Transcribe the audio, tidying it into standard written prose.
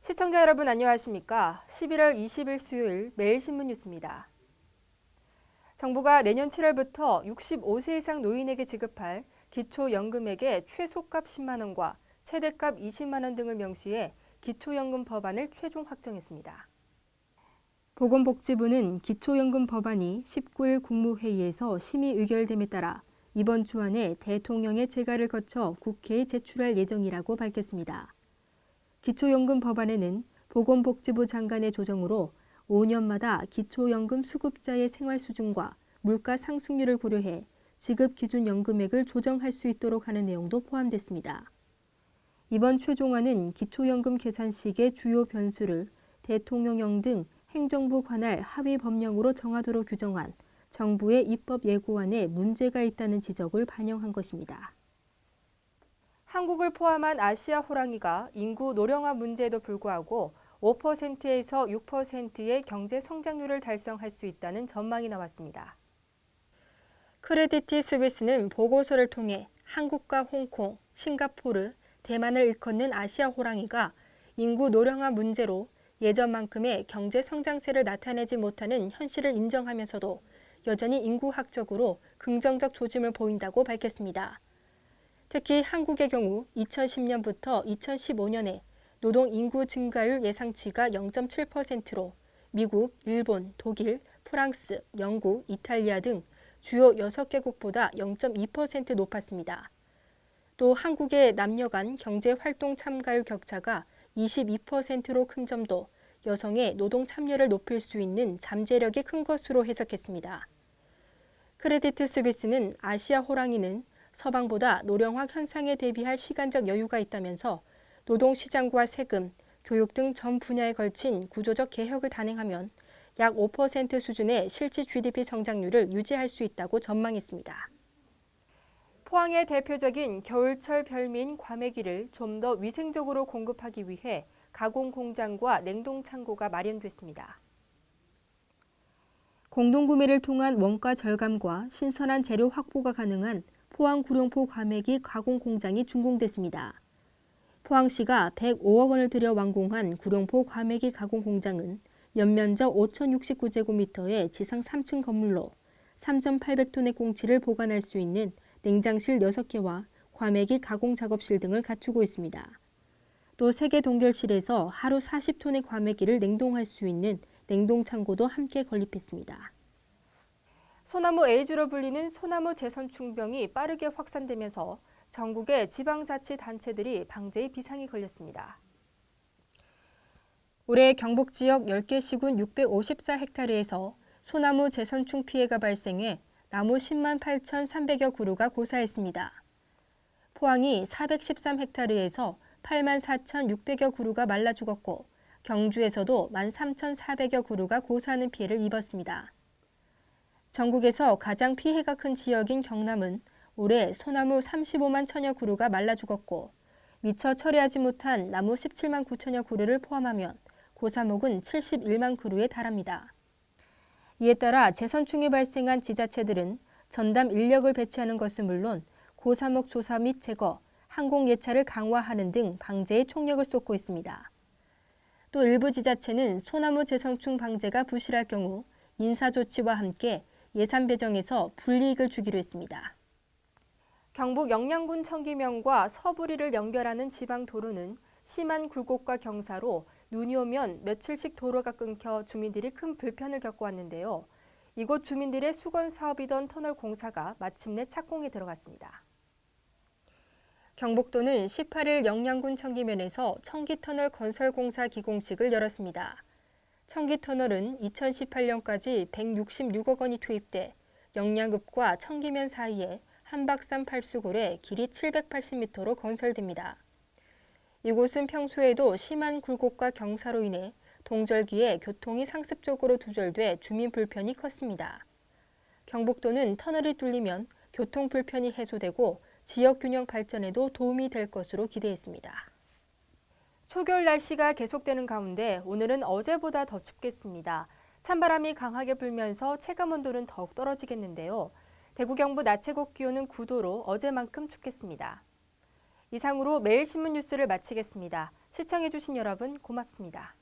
시청자 여러분 안녕하십니까? 11월 20일 수요일 매일신문 뉴스입니다. 정부가 내년 7월부터 65세 이상 노인에게 지급할 기초연금액의 최소값 10만 원과 최대값 20만 원 등을 명시해 기초연금 법안을 최종 확정했습니다. 보건복지부는 기초연금 법안이 19일 국무회의에서 심의 의결됨에 따라 이번 주 안에 대통령의 재가를 거쳐 국회에 제출할 예정이라고 밝혔습니다. 기초연금 법안에는 보건복지부 장관의 조정으로 5년마다 기초연금 수급자의 생활 수준과 물가 상승률을 고려해 지급 기준 연금액을 조정할 수 있도록 하는 내용도 포함됐습니다. 이번 최종안은 기초연금 계산식의 주요 변수를 대통령령 등 행정부 관할 하위 법령으로 정하도록 규정한 정부의 입법 예고안에 문제가 있다는 지적을 반영한 것입니다. 한국을 포함한 아시아 호랑이가 인구 노령화 문제에도 불구하고 5%에서 6%의 경제 성장률을 달성할 수 있다는 전망이 나왔습니다. 크레디티 스위스는 보고서를 통해 한국과 홍콩, 싱가포르, 대만을 일컫는 아시아 호랑이가 인구 노령화 문제로 예전만큼의 경제 성장세를 나타내지 못하는 현실을 인정하면서도 여전히 인구학적으로 긍정적 조짐을 보인다고 밝혔습니다. 특히 한국의 경우 2010년부터 2015년에 노동 인구 증가율 예상치가 0.7%로 미국, 일본, 독일, 프랑스, 영국, 이탈리아 등 주요 6개국보다 0.2% 높았습니다. 또 한국의 남녀 간 경제활동 참가율 격차가 22%로 큰 점도 여성의 노동 참여를 높일 수 있는 잠재력이 큰 것으로 해석했습니다. 크레디트 스위스는 아시아 호랑이는 서방보다 노령화 현상에 대비할 시간적 여유가 있다면서 노동시장과 세금, 교육 등 전 분야에 걸친 구조적 개혁을 단행하면 약 5% 수준의 실질 GDP 성장률을 유지할 수 있다고 전망했습니다. 포항의 대표적인 겨울철 별미인 과메기를 좀 더 위생적으로 공급하기 위해 가공 공장과 냉동 창고가 마련됐습니다. 공동구매를 통한 원가 절감과 신선한 재료 확보가 가능한 포항 구룡포 과메기 가공 공장이 준공됐습니다. 포항시가 105억 원을 들여 완공한 구룡포 과메기 가공 공장은 연면적 5,069제곱미터의 지상 3층 건물로 3,800톤의 꽁치를 보관할 수 있는 냉장실 6개와 과메기 가공 작업실 등을 갖추고 있습니다. 또 세계 동결실에서 하루 40톤의 과메기를 냉동할 수 있는 냉동 창고도 함께 건립했습니다. 소나무 에이즈로 불리는 소나무 재선충병이 빠르게 확산되면서 전국의 지방자치단체들이 방제에 비상이 걸렸습니다. 올해 경북 지역 10개 시군 654헥타르에서 소나무 재선충 피해가 발생해 나무 10만 8,300여 그루가 고사했습니다. 포항이 413헥타르에서 8만 4,600여 그루가 말라 죽었고 경주에서도 13,400여 그루가 고사하는 피해를 입었습니다. 전국에서 가장 피해가 큰 지역인 경남은 올해 소나무 35만 천여 그루가 말라 죽었고 미처 처리하지 못한 나무 17만 9천여 그루를 포함하면 고사목은 71만 그루에 달합니다. 이에 따라 재선충이 발생한 지자체들은 전담 인력을 배치하는 것은 물론 고사목 조사 및 제거, 항공 예차를 강화하는 등 방제에 총력을 쏟고 있습니다. 또 일부 지자체는 소나무 재선충 방제가 부실할 경우 인사조치와 함께 예산 배정에서 불이익을 주기로 했습니다. 경북 영양군 청기면과 서부리를 연결하는 지방도로는 심한 굴곡과 경사로 눈이 오면 며칠씩 도로가 끊겨 주민들이 큰 불편을 겪어왔는데요. 이곳 주민들의 수건 사업이던 터널 공사가 마침내 착공에 들어갔습니다. 경북도는 18일 영양군 청기면에서 청기터널 건설공사 기공식을 열었습니다. 청기터널은 2018년까지 166억 원이 투입돼 영양읍과 청기면 사이에 한박산 팔수골에 길이 780m로 건설됩니다. 이곳은 평소에도 심한 굴곡과 경사로 인해 동절기에 교통이 상습적으로 두절돼 주민 불편이 컸습니다. 경북도는 터널이 뚫리면 교통 불편이 해소되고 지역 균형 발전에도 도움이 될 것으로 기대했습니다. 초겨울 날씨가 계속되는 가운데 오늘은 어제보다 더 춥겠습니다. 찬바람이 강하게 불면서 체감온도는 더욱 떨어지겠는데요. 대구 경북 낮 최고 기온은 9도로 어제만큼 춥겠습니다. 이상으로 매일신문 뉴스를 마치겠습니다. 시청해주신 여러분 고맙습니다.